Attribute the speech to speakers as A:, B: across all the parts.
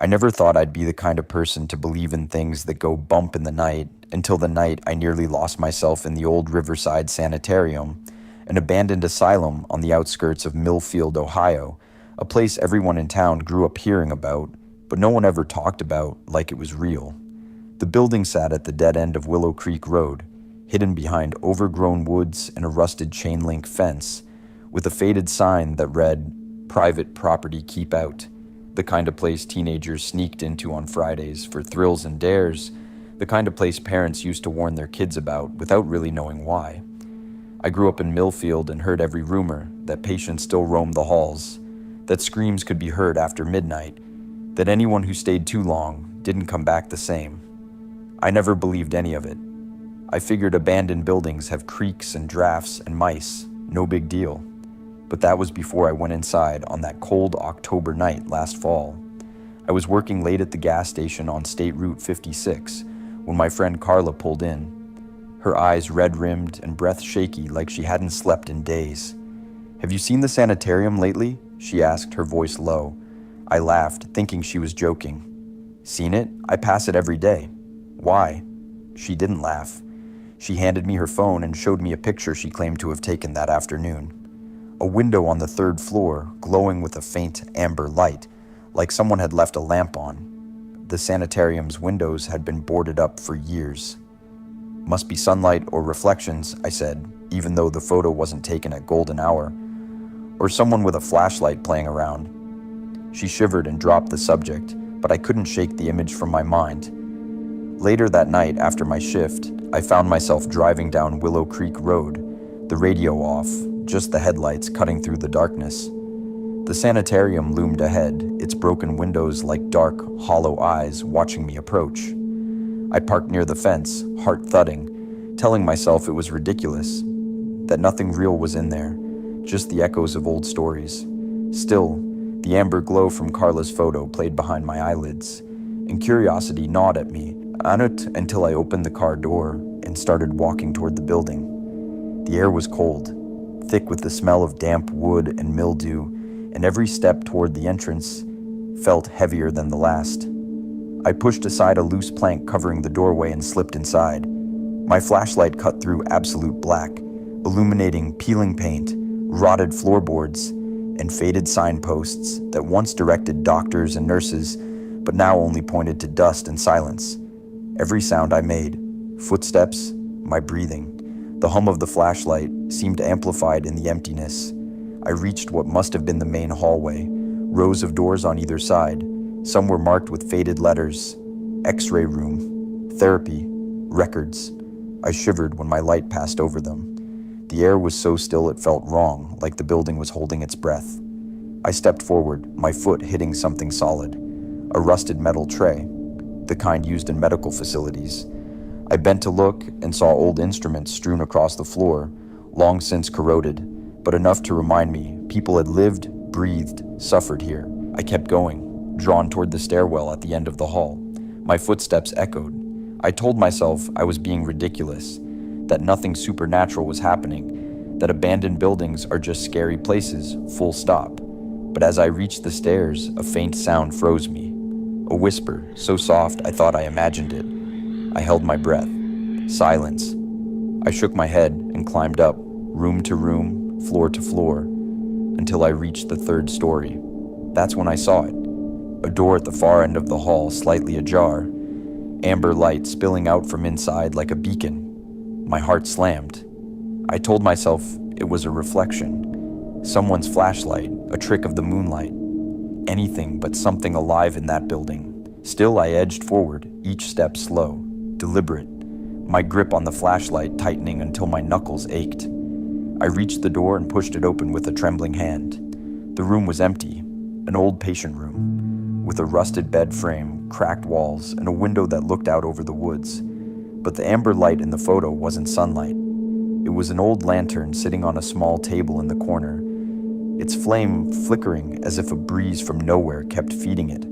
A: I never thought I'd be the kind of person to believe in things that go bump in the night until the night I nearly lost myself in the old Riverside Sanitarium, an abandoned asylum on the outskirts of Millfield, Ohio, a place everyone in town grew up hearing about, but no one ever talked about like it was real. The building sat at the dead end of Willow Creek Road, hidden behind overgrown woods and a rusted chain link fence, with a faded sign that read, "Private Property Keep Out," the kind of place teenagers sneaked into on Fridays for thrills and dares, the kind of place parents used to warn their kids about without really knowing why. I grew up in Millfield and heard every rumor that patients still roamed the halls, that screams could be heard after midnight, that anyone who stayed too long didn't come back the same. I never believed any of it. I figured abandoned buildings have creaks and drafts and mice, no big deal. But that was before I went inside on that cold October night last fall. I was working late at the gas station on State Route 56 when my friend Carla pulled in, her eyes red-rimmed and breath shaky like she hadn't slept in days. "Have you seen the sanitarium lately?" she asked, her voice low. I laughed, thinking she was joking. "Seen it? I pass it every day." "Why?" She didn't laugh. She handed me her phone and showed me a picture she claimed to have taken that afternoon. A window on the third floor, glowing with a faint amber light, like someone had left a lamp on. The sanitarium's windows had been boarded up for years. "Must be sunlight or reflections," I said, even though the photo wasn't taken at golden hour. "Or someone with a flashlight playing around." She shivered and dropped the subject, but I couldn't shake the image from my mind. Later that night, after my shift, I found myself driving down Willow Creek Road, the radio off, just the headlights cutting through the darkness. The sanitarium loomed ahead, its broken windows like dark, hollow eyes watching me approach. I parked near the fence, heart thudding, telling myself it was ridiculous, that nothing real was in there, just the echoes of old stories. Still, the amber glow from Carla's photo played behind my eyelids, and curiosity gnawed at me, until I opened the car door and started walking toward the building. The air was cold, thick with the smell of damp wood and mildew, and every step toward the entrance felt heavier than the last. I pushed aside a loose plank covering the doorway and slipped inside. My flashlight cut through absolute black, illuminating peeling paint, rotted floorboards, and faded signposts that once directed doctors and nurses, but now only pointed to dust and silence. Every sound I made, footsteps, my breathing, the hum of the flashlight seemed amplified in the emptiness. I reached what must have been the main hallway, rows of doors on either side. Some were marked with faded letters: X-ray room, therapy, records. I shivered when my light passed over them. The air was so still it felt wrong, like the building was holding its breath. I stepped forward, my foot hitting something solid, a rusted metal tray, the kind used in medical facilities. I bent to look and saw old instruments strewn across the floor, long since corroded, but enough to remind me people had lived, breathed, suffered here. I kept going, drawn toward the stairwell at the end of the hall. My footsteps echoed. I told myself I was being ridiculous, that nothing supernatural was happening, that abandoned buildings are just scary places, full stop. But as I reached the stairs, a faint sound froze me. A whisper, so soft I thought I imagined it. I held my breath. Silence. I shook my head and climbed up, room to room, floor to floor, until I reached the third story. That's when I saw it. A door at the far end of the hall, slightly ajar, amber light spilling out from inside like a beacon. My heart slammed. I told myself it was a reflection, someone's flashlight, a trick of the moonlight. Anything but something alive in that building. Still, I edged forward, each step slow, deliberate, my grip on the flashlight tightening until my knuckles ached. I reached the door and pushed it open with a trembling hand. The room was empty, an old patient room, with a rusted bed frame, cracked walls, and a window that looked out over the woods. But the amber light in the photo wasn't sunlight. It was an old lantern sitting on a small table in the corner, its flame flickering as if a breeze from nowhere kept feeding it.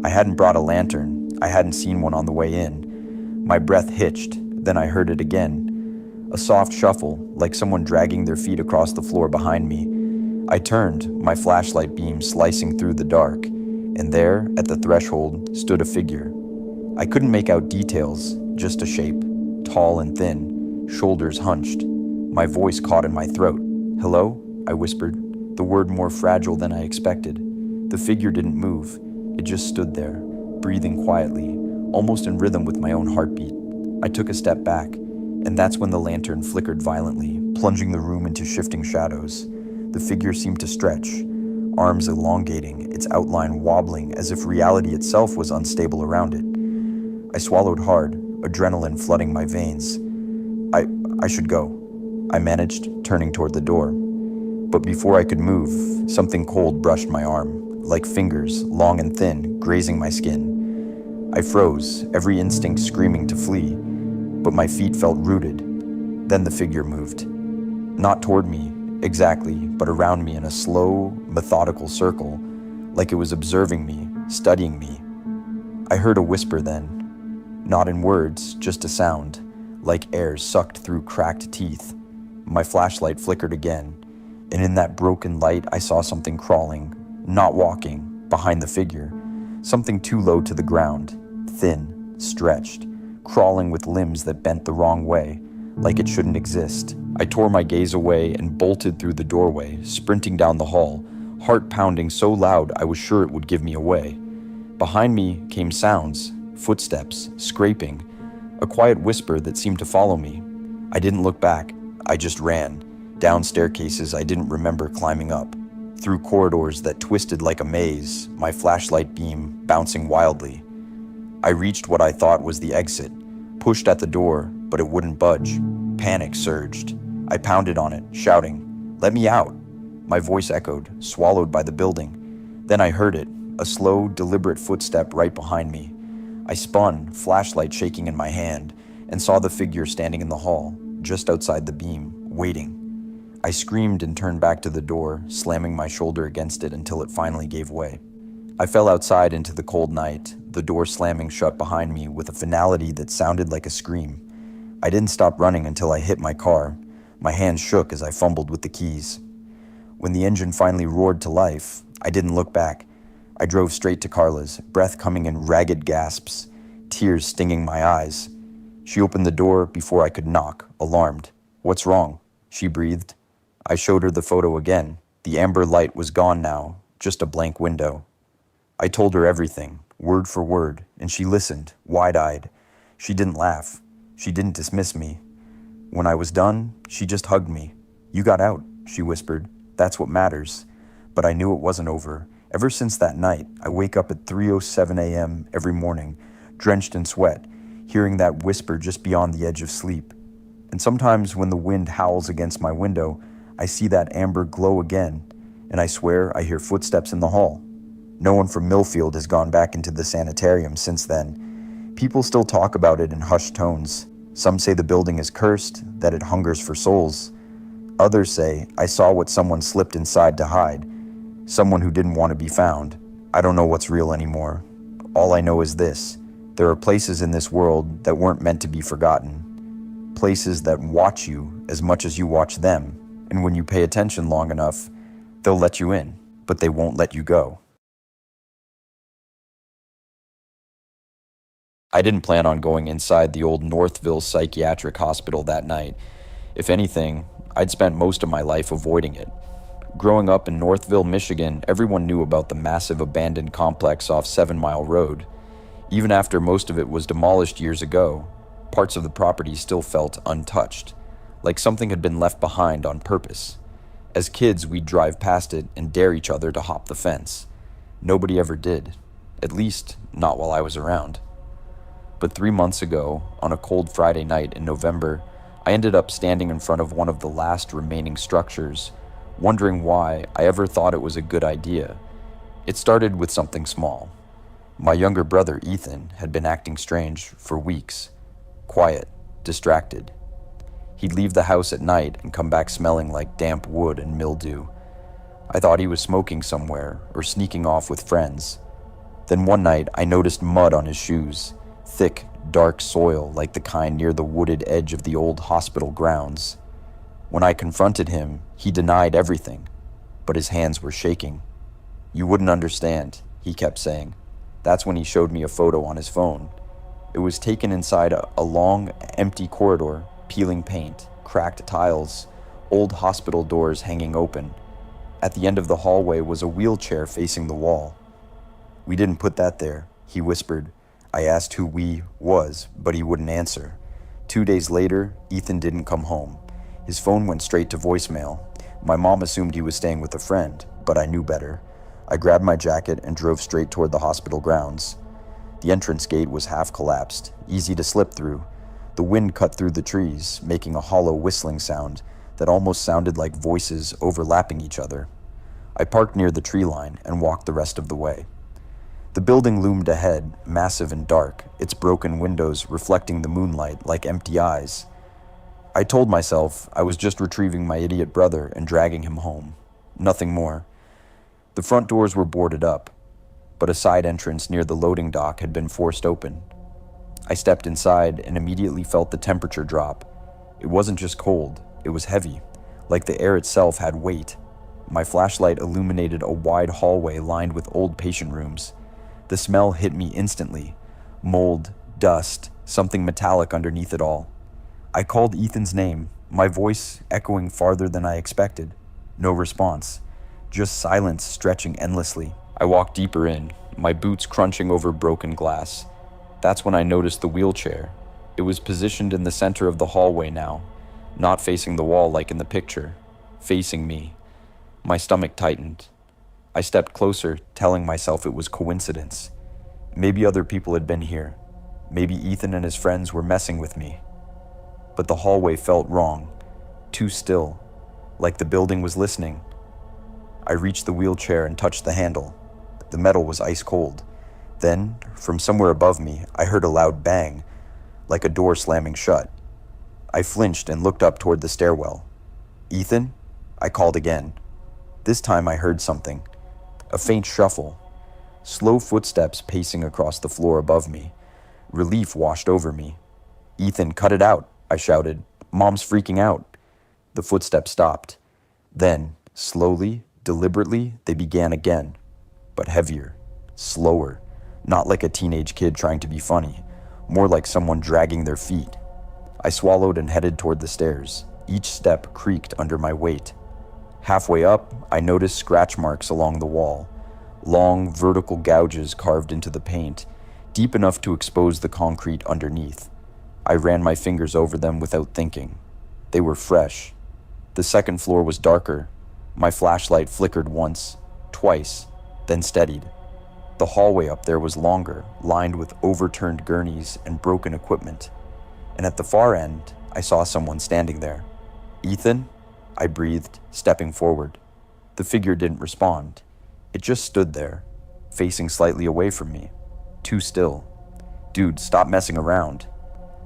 A: I hadn't brought a lantern. I hadn't seen one on the way in. My breath hitched, then I heard it again. A soft shuffle, like someone dragging their feet across the floor behind me. I turned, my flashlight beam slicing through the dark, and there, at the threshold, stood a figure. I couldn't make out details, just a shape, tall and thin, shoulders hunched. My voice caught in my throat. "Hello?" I whispered, the word more fragile than I expected. The figure didn't move. It just stood there, breathing quietly, almost in rhythm with my own heartbeat. I took a step back, and that's when the lantern flickered violently, plunging the room into shifting shadows. The figure seemed to stretch, arms elongating, its outline wobbling as if reality itself was unstable around it. I swallowed hard, adrenaline flooding my veins. I should go, I managed, turning toward the door. But before I could move, something cold brushed my arm, like fingers, long and thin, grazing my skin. I froze, every instinct screaming to flee, but my feet felt rooted. Then the figure moved. Not toward me, exactly, but around me in a slow, methodical circle, like it was observing me, studying me. I heard a whisper then, not in words, just a sound, like air sucked through cracked teeth. My flashlight flickered again, and in that broken light I saw something crawling, not walking, behind the figure. Something too low to the ground, thin, stretched, crawling with limbs that bent the wrong way, like it shouldn't exist. I tore my gaze away and bolted through the doorway, sprinting down the hall, heart pounding so loud I was sure it would give me away. Behind me came sounds, footsteps, scraping, a quiet whisper that seemed to follow me. I didn't look back, I just ran, down staircases I didn't remember climbing up, through corridors that twisted like a maze, my flashlight beam bouncing wildly. I reached what I thought was the exit, pushed at the door, but it wouldn't budge. Panic surged. I pounded on it, shouting, "Let me out!" My voice echoed, swallowed by the building. Then I heard it, a slow, deliberate footstep right behind me. I spun, flashlight shaking in my hand, and saw the figure standing in the hall, just outside the beam, waiting. I screamed and turned back to the door, slamming my shoulder against it until it finally gave way. I fell outside into the cold night, the door slamming shut behind me with a finality that sounded like a scream. I didn't stop running until I hit my car. My hands shook as I fumbled with the keys. When the engine finally roared to life, I didn't look back. I drove straight to Carla's, breath coming in ragged gasps, tears stinging my eyes. She opened the door before I could knock, alarmed. "What's wrong?" she breathed. I showed her the photo again. The amber light was gone now, just a blank window. I told her everything, word for word, and she listened, wide-eyed. She didn't laugh. She didn't dismiss me. When I was done, she just hugged me. "You got out," she whispered. "That's what matters." But I knew it wasn't over. Ever since that night, I wake up at 3:07 a.m. every morning, drenched in sweat, hearing that whisper just beyond the edge of sleep. And sometimes when the wind howls against my window, I see that amber glow again, and I swear I hear footsteps in the hall. No one from Millfield has gone back into the sanitarium since then. People still talk about it in hushed tones. Some say the building is cursed, that it hungers for souls. Others say I saw what someone slipped inside to hide, someone who didn't want to be found. I don't know what's real anymore. All I know is this: there are places in this world that weren't meant to be forgotten. Places that watch you as much as you watch them, and when you pay attention long enough, they'll let you in, but they won't let you go. I didn't plan on going inside the old Northville Psychiatric Hospital that night. If anything, I'd spent most of my life avoiding it. Growing up in Northville, Michigan, everyone knew about the massive abandoned complex off 7 Mile Road. Even after most of it was demolished years ago, parts of the property still felt untouched, like something had been left behind on purpose. As kids, we'd drive past it and dare each other to hop the fence. Nobody ever did, at least not while I was around. But 3 months ago, on a cold Friday night in November, I ended up standing in front of one of the last remaining structures, wondering why I ever thought it was a good idea. It started with something small. My younger brother, Ethan, had been acting strange for weeks. Quiet, distracted. He'd leave the house at night and come back smelling like damp wood and mildew. I thought he was smoking somewhere or sneaking off with friends. Then one night, I noticed mud on his shoes. Thick, dark soil like the kind near the wooded edge of the old hospital grounds. When I confronted him, he denied everything, but his hands were shaking. You wouldn't understand. he kept saying. That's when he showed me a photo on his phone. It was taken inside a long, empty corridor, peeling paint, cracked tiles, old hospital doors hanging open. At the end of the hallway was a wheelchair facing the wall. "We didn't put that there," he whispered. I asked who "we" was, but he wouldn't answer. 2 days later, Ethan didn't come home. His phone went straight to voicemail. My mom assumed he was staying with a friend, but I knew better. I grabbed my jacket and drove straight toward the hospital grounds. The entrance gate was half collapsed, easy to slip through. The wind cut through the trees, making a hollow whistling sound that almost sounded like voices overlapping each other. I parked near the tree line and walked the rest of the way. The building loomed ahead, massive and dark, its broken windows reflecting the moonlight like empty eyes. I told myself I was just retrieving my idiot brother and dragging him home. Nothing more. The front doors were boarded up, but a side entrance near the loading dock had been forced open. I stepped inside and immediately felt the temperature drop. It wasn't just cold, it was heavy, like the air itself had weight. My flashlight illuminated a wide hallway lined with old patient rooms. The smell hit me instantly. Mold, dust, something metallic underneath it all. I called Ethan's name, my voice echoing farther than I expected. No response. Just silence stretching endlessly. I walked deeper in, my boots crunching over broken glass. That's when I noticed the wheelchair. It was positioned in the center of the hallway now, not facing the wall like in the picture, facing me. My stomach tightened. I stepped closer, telling myself it was coincidence. Maybe other people had been here. Maybe Ethan and his friends were messing with me. But the hallway felt wrong, too still, like the building was listening. I reached the wheelchair and touched the handle. The metal was ice cold. Then, from somewhere above me, I heard a loud bang, like a door slamming shut. I flinched and looked up toward the stairwell. "Ethan?" I called again. This time I heard something. A faint shuffle. Slow footsteps pacing across the floor above me. Relief washed over me. "Ethan, cut it out," I shouted. "Mom's freaking out." The footsteps stopped. Then, slowly, deliberately, they began again. But heavier, slower. Not like a teenage kid trying to be funny. More like someone dragging their feet. I swallowed and headed toward the stairs. Each step creaked under my weight. Halfway up, I noticed scratch marks along the wall. Long, vertical gouges carved into the paint, deep enough to expose the concrete underneath. I ran my fingers over them without thinking. They were fresh. The second floor was darker. My flashlight flickered once, twice, then steadied. The hallway up there was longer, lined with overturned gurneys and broken equipment. And at the far end, I saw someone standing there. "Ethan?" I breathed, stepping forward. The figure didn't respond. It just stood there, facing slightly away from me. Too still. "Dude, stop messing around."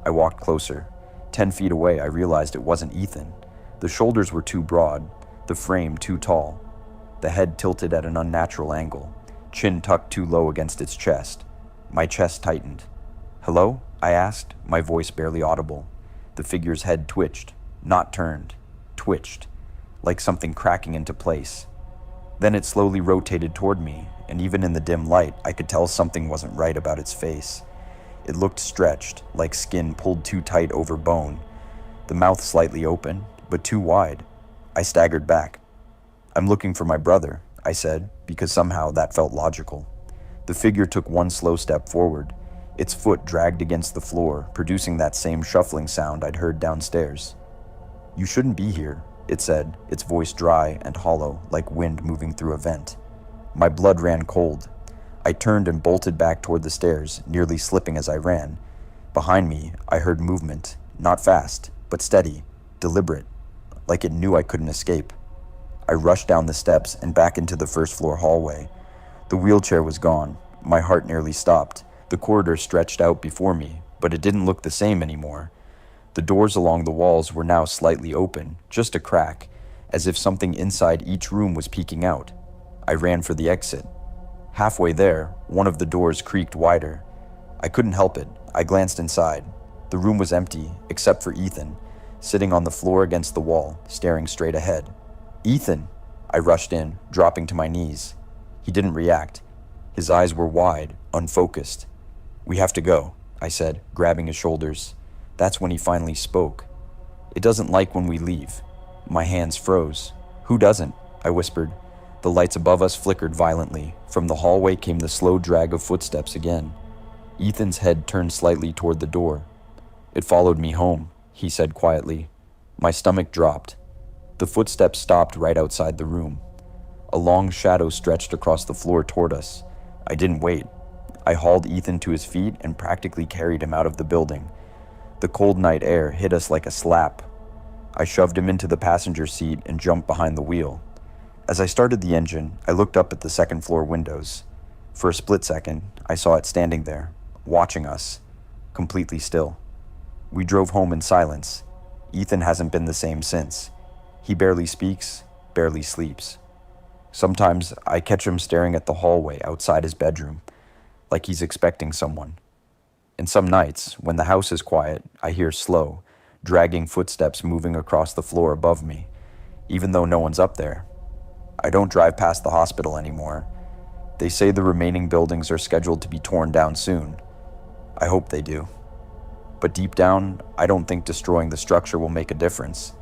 A: I walked closer. 10 feet away, I realized it wasn't Ethan. The shoulders were too broad, the frame too tall. The head tilted at an unnatural angle, chin tucked too low against its chest. My chest tightened. "Hello?" I asked, my voice barely audible. The figure's head twitched, not turned, twitched, like something cracking into place. Then it slowly rotated toward me, and even in the dim light, I could tell something wasn't right about its face. It looked stretched, like skin pulled too tight over bone. The mouth slightly open, but too wide. I staggered back. "I'm looking for my brother," I said, because somehow that felt logical. The figure took one slow step forward. Its foot dragged against the floor, producing that same shuffling sound I'd heard downstairs. "You shouldn't be here," it said, its voice dry and hollow, like wind moving through a vent. My blood ran cold. I turned and bolted back toward the stairs, nearly slipping as I ran. Behind me, I heard movement, not fast, but steady, deliberate, like it knew I couldn't escape. I rushed down the steps and back into the first-floor hallway. The wheelchair was gone. My heart nearly stopped. The corridor stretched out before me, but it didn't look the same anymore. The doors along the walls were now slightly open, just a crack, as if something inside each room was peeking out. I ran for the exit. Halfway there, one of the doors creaked wider. I couldn't help it. I glanced inside. The room was empty, except for Ethan, sitting on the floor against the wall, staring straight ahead. "Ethan!" I rushed in, dropping to my knees. He didn't react. His eyes were wide, unfocused. "We have to go," I said, grabbing his shoulders. That's when he finally spoke. "It doesn't like when we leave." My hands froze. "Who doesn't?" I whispered. The lights above us flickered violently. From the hallway came the slow drag of footsteps again. Ethan's head turned slightly toward the door. "It followed me home," he said quietly. My stomach dropped. The footsteps stopped right outside the room. A long shadow stretched across the floor toward us. I didn't wait. I hauled Ethan to his feet and practically carried him out of the building. The cold night air hit us like a slap. I shoved him into the passenger seat and jumped behind the wheel. As I started the engine, I looked up at the second floor windows. For a split second, I saw it standing there, watching us, completely still. We drove home in silence. Ethan hasn't been the same since. He barely speaks, barely sleeps. Sometimes I catch him staring at the hallway outside his bedroom, like he's expecting someone. And some nights, when the house is quiet, I hear slow, dragging footsteps moving across the floor above me, even though no one's up there. I don't drive past the hospital anymore. They say the remaining buildings are scheduled to be torn down soon. I hope they do. But deep down, I don't think destroying the structure will make a difference.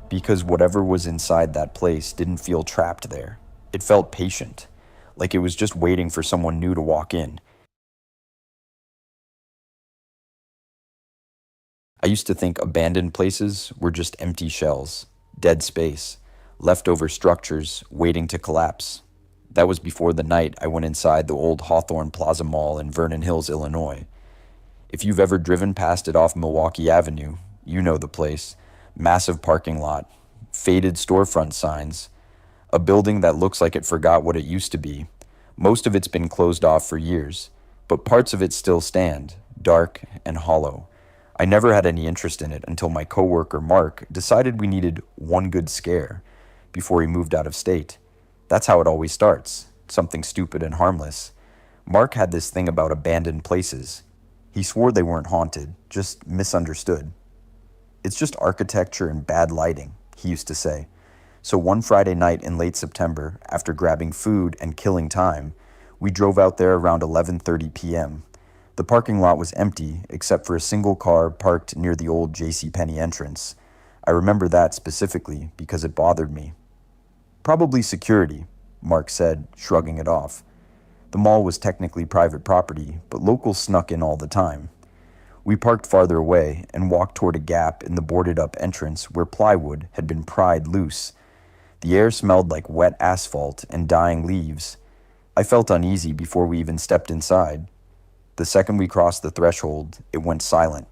A: Because whatever was inside that place didn't feel trapped there. It felt patient, like it was just waiting for someone new to walk in. I used to think abandoned places were just empty shells, dead space, leftover structures waiting to collapse. That was before the night I went inside the old Hawthorne Plaza Mall in Vernon Hills, Illinois. If you've ever driven past it off Milwaukee Avenue, you know the place. Massive parking lot, faded storefront signs, a building that looks like it forgot what it used to be. Most of it's been closed off for years, but parts of it still stand, dark and hollow. I never had any interest in it until my coworker Mark decided we needed one good scare before he moved out of state. That's how it always starts, something stupid and harmless. Mark had this thing about abandoned places. He swore they weren't haunted, just misunderstood. "It's just architecture and bad lighting," he used to say. So one Friday night in late September, after grabbing food and killing time, we drove out there around 11:30 p.m. The parking lot was empty, except for a single car parked near the old JCPenney entrance. I remember that specifically because it bothered me. "Probably security," Mark said, shrugging it off. The mall was technically private property, but locals snuck in all the time. We parked farther away and walked toward a gap in the boarded-up entrance where plywood had been pried loose. The air smelled like wet asphalt and dying leaves. I felt uneasy before we even stepped inside. The second we crossed the threshold, it went silent.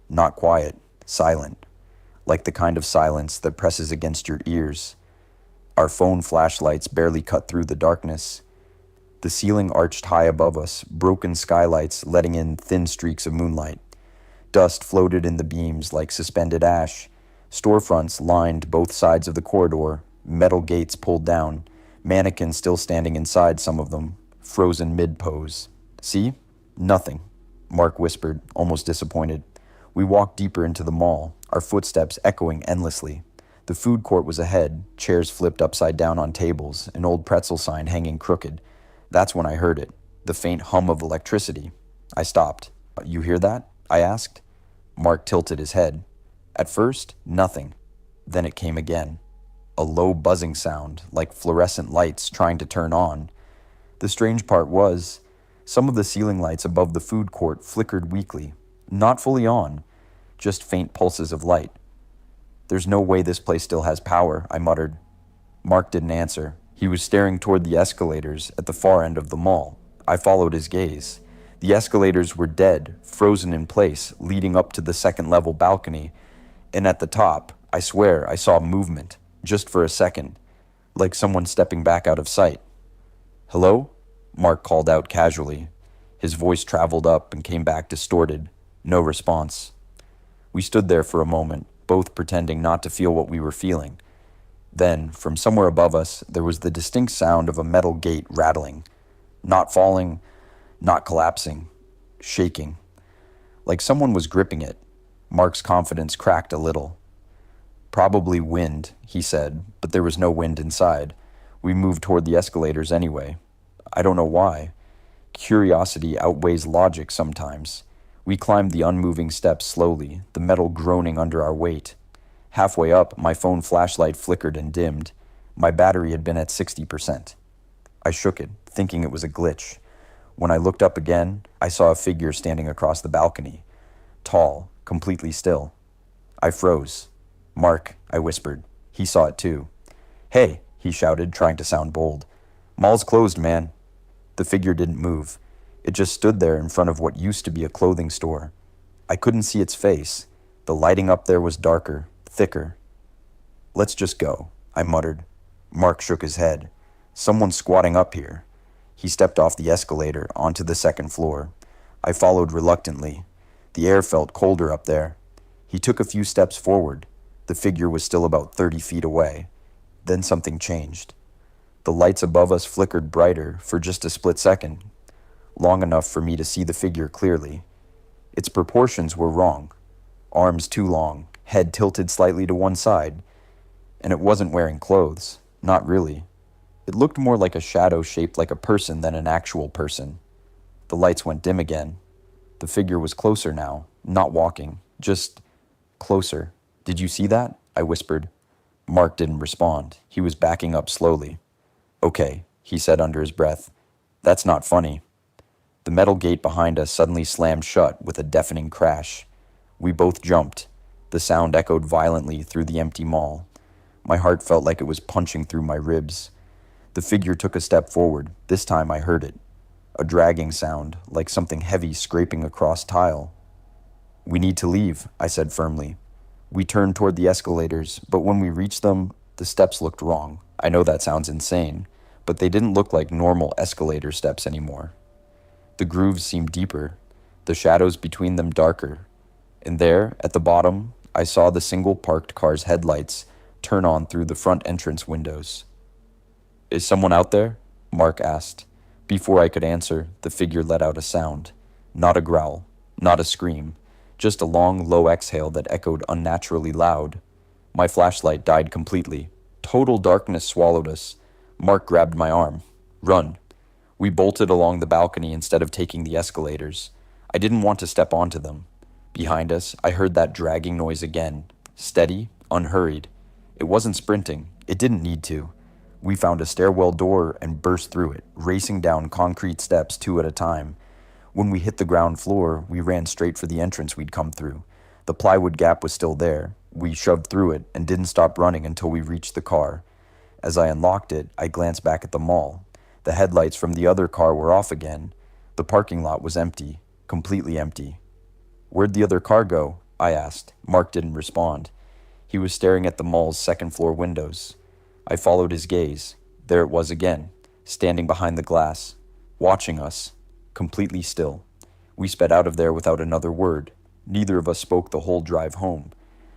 A: Not quiet, silent. Like the kind of silence that presses against your ears. Our phone flashlights barely cut through the darkness. The ceiling arched high above us, broken skylights letting in thin streaks of moonlight. Dust floated in the beams like suspended ash. Storefronts lined both sides of the corridor, metal gates pulled down, mannequins still standing inside some of them, frozen mid-pose. "See? Nothing," Mark whispered, almost disappointed. We walked deeper into the mall, our footsteps echoing endlessly. The food court was ahead, chairs flipped upside down on tables, an old pretzel sign hanging crooked. That's when I heard it, the faint hum of electricity. I stopped. "You hear that?" I asked. Mark tilted his head. At first, nothing. Then it came again. A low buzzing sound, like fluorescent lights trying to turn on. The strange part was, some of the ceiling lights above the food court flickered weakly, not fully on, just faint pulses of light. "There's no way this place still has power," I muttered. Mark didn't answer. He was staring toward the escalators at the far end of the mall. I followed his gaze. The escalators were dead, frozen in place, leading up to the second-level balcony. And at the top, I swear, I saw movement, just for a second, like someone stepping back out of sight. "Hello?" Mark called out casually. His voice traveled up and came back distorted. No response. We stood there for a moment, both pretending not to feel what we were feeling. Then, from somewhere above us, there was the distinct sound of a metal gate rattling. Not falling, not collapsing, shaking. Like someone was gripping it. Mark's confidence cracked a little. "Probably wind," he said, but there was no wind inside. We moved toward the escalators anyway. I don't know why. Curiosity outweighs logic sometimes. We climbed the unmoving steps slowly, the metal groaning under our weight. Halfway up, my phone flashlight flickered and dimmed. My battery had been at 60%. I shook it, thinking it was a glitch. When I looked up again, I saw a figure standing across the balcony. Tall, completely still. I froze. "Mark," I whispered. He saw it too. "Hey," he shouted, trying to sound bold. "Mall's closed, man." The figure didn't move. It just stood there in front of what used to be a clothing store. I couldn't see its face. The lighting up there was darker, thicker. "Let's just go," I muttered. Mark shook his head. "Someone's squatting up here." He stepped off the escalator onto the second floor. I followed reluctantly. The air felt colder up there. He took a few steps forward. The figure was still about 30 feet away. Then something changed. The lights above us flickered brighter for just a split second, long enough for me to see the figure clearly. Its proportions were wrong. Arms too long, head tilted slightly to one side, and it wasn't wearing clothes. Not really. It looked more like a shadow shaped like a person than an actual person. The lights went dim again. The figure was closer now, not walking, just closer. "Did you see that?" I whispered. Mark didn't respond. He was backing up slowly. "Okay," he said under his breath. "That's not funny." The metal gate behind us suddenly slammed shut with a deafening crash. We both jumped. The sound echoed violently through the empty mall. My heart felt like it was punching through my ribs. The figure took a step forward. This time I heard it. A dragging sound, like something heavy scraping across tile. "We need to leave," I said firmly. We turned toward the escalators, but when we reached them, the steps looked wrong. I know that sounds insane, but they didn't look like normal escalator steps anymore. The grooves seemed deeper, the shadows between them darker. And there, at the bottom, I saw the single parked car's headlights turn on through the front entrance windows. "Is someone out there?" Mark asked. Before I could answer, the figure let out a sound. Not a growl, not a scream, just a long, low exhale that echoed unnaturally loud. My flashlight died completely. Total darkness swallowed us. Mark grabbed my arm. "Run." We bolted along the balcony instead of taking the escalators. I didn't want to step onto them. Behind us, I heard that dragging noise again. Steady, unhurried. It wasn't sprinting. It didn't need to. We found a stairwell door and burst through it, racing down concrete steps 2 at a time. When we hit the ground floor, we ran straight for the entrance we'd come through. The plywood gap was still there. We shoved through it and didn't stop running until we reached the car. As I unlocked it, I glanced back at the mall. The headlights from the other car were off again. The parking lot was empty, completely empty. "Where'd the other car go?" I asked. Mark didn't respond. He was staring at the mall's second-floor windows. I followed his gaze. There it was again, standing behind the glass, watching us, completely still. We sped out of there without another word. Neither of us spoke the whole drive home.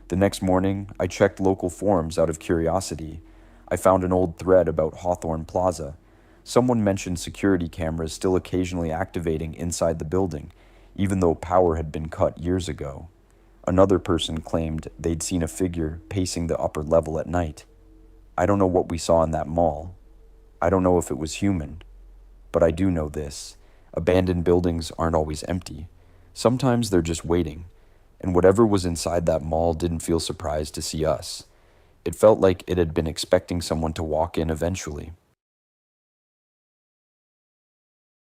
A: The next morning, I checked local forums out of curiosity. I found an old thread about Hawthorne Plaza. Someone mentioned security cameras still occasionally activating inside the building, even though power had been cut years ago. Another person claimed they'd seen a figure pacing the upper level at night. I don't know what we saw in that mall. I don't know if it was human. But I do know this. Abandoned buildings aren't always empty. Sometimes they're just waiting. And whatever was inside that mall didn't feel surprised to see us. It felt like it had been expecting someone to walk in eventually.